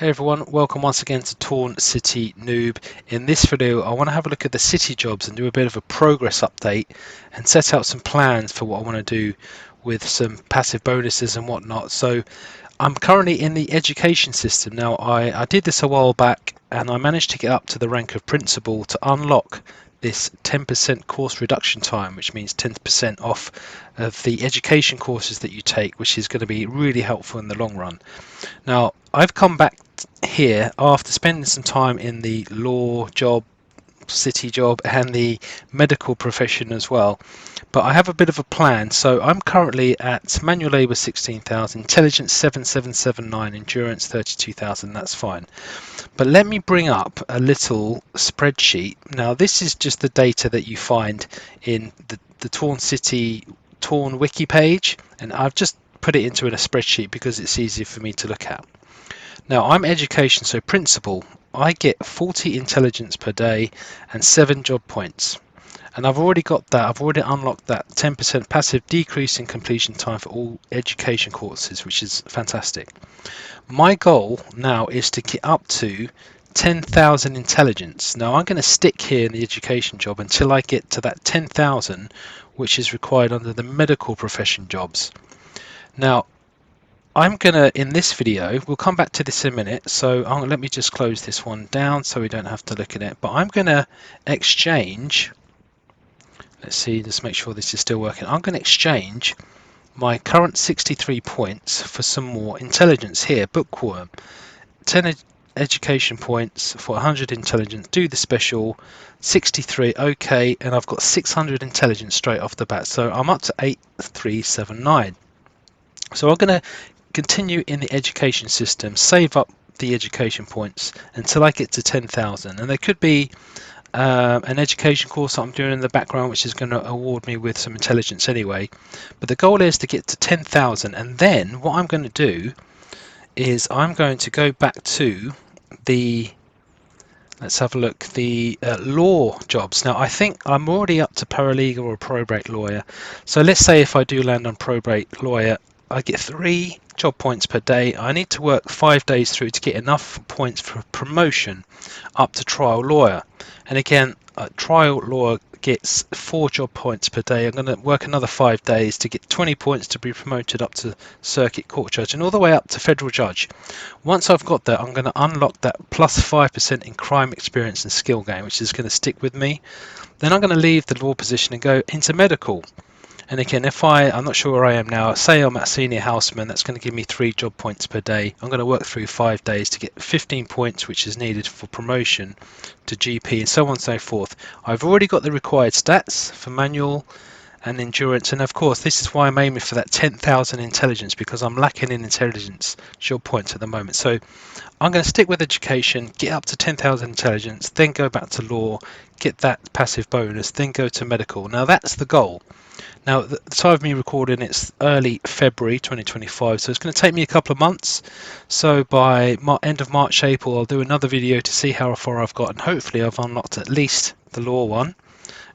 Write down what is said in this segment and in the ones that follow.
Hey everyone, welcome once again to Torn City Noob. In this video I want to have a look at the city jobs and do a bit of a progress update and set out some plans for what I want to do with some passive bonuses and whatnot. So I'm currently in the education system now. I did this a while back and I managed to get up to the rank of principal to unlock this 10% course reduction time, which means 10% off of the education courses that you take, which is going to be really helpful in the long run. Now I've come back here after spending some time in the law job, city job and the medical profession as well, but I have a bit of a plan. So I'm currently at manual labour 16,000, intelligence 7779, endurance 32,000. That's fine, but let me bring up a little spreadsheet. Now this is just the data that you find in the Torn City Torn wiki page, and I've just put it into a spreadsheet because it's easier for me to look at. Now I'm education, so principal, I get 40 intelligence per day and 7 job points, and I've already got that. I've already unlocked that 10% passive decrease in completion time for all education courses, which is fantastic. My goal now is to get up to 10,000 intelligence. Now I'm going to stick here in the education job until I get to that 10,000, which is required under the medical profession jobs. Now I'm gonna, in this video, we'll come back to this in a minute, so let me just close this one down so we don't have to look at it, but I'm gonna exchange, let's see, just make sure this is still working. I'm gonna exchange my current 63 points for some more intelligence here. Bookworm, 10 education points for 100 intelligence, do the special, 63, okay, and I've got 600 intelligence straight off the bat, so I'm up to 8379. So I'm going to continue in the education system, save up the education points until I get to 10,000, and there could be an education course that I'm doing in the background which is going to award me with some intelligence anyway, but the goal is to get to 10,000, and then what I'm going to do is I'm going to go back to the, let's have a look, the law jobs. Now I think I'm already up to paralegal or probate lawyer, so let's say if I do land on probate lawyer, I get 3 job points per day. I need to work 5 days through to get enough points for promotion up to trial lawyer. And again, trial lawyer gets 4 job points per day. I'm going to work another 5 days to get 20 points to be promoted up to circuit court judge and all the way up to federal judge. Once I've got that, I'm going to unlock that plus 5% in crime experience and skill gain, which is going to stick with me. Then I'm going to leave the law position and go into medical. And again, if I'm not sure where I am now, say I'm at senior houseman, that's going to give me 3 job points per day. I'm going to work through 5 days to get 15 points, which is needed for promotion to GP, and so on and so forth. I've already got the required stats for manual and endurance, and of course this is why I'm aiming for that 10,000 intelligence, because I'm lacking in intelligence job points at the moment. So I'm going to stick with education, get up to 10,000 intelligence, then go back to law, get that passive bonus, then go to medical. Now that's the goal. Now, the time of me recording, it's early February 2025, so it's going to take me a couple of months. So by end of March, April, I'll do another video to see how far I've got, and hopefully I've unlocked at least the law one,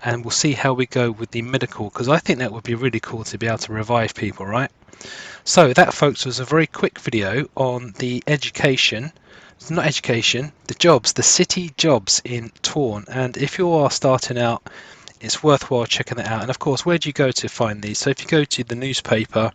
and we'll see how we go with the medical, because I think that would be really cool to be able to revive people, right? So that, folks, was a very quick video on the education. It's not education, the jobs, the city jobs in Torn, and if you are starting out, it's worthwhile checking that out. And of course, where do you go to find these? So if you go to the newspaper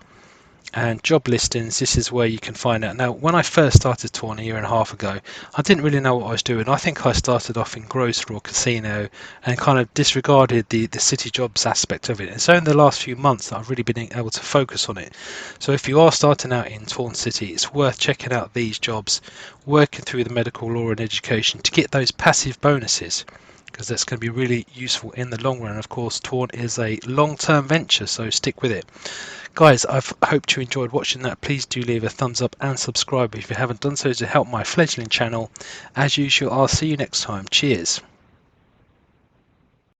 and job listings, this is where you can find out. Now, when I first started Torn a year and a half ago, I didn't really know what I was doing. I think I started off in grocer or casino and kind of disregarded the city jobs aspect of it. And so in the last few months, I've really been able to focus on it. So if you are starting out in Torn City, it's worth checking out these jobs, working through the medical, law and education to get those passive bonuses, because that's going to be really useful in the long run. Of course, Torn is a long-term venture, so stick with it. Guys, I've hoped you enjoyed watching that. Please do leave a thumbs up and subscribe if you haven't done so to help my fledgling channel. As usual, I'll see you next time. Cheers.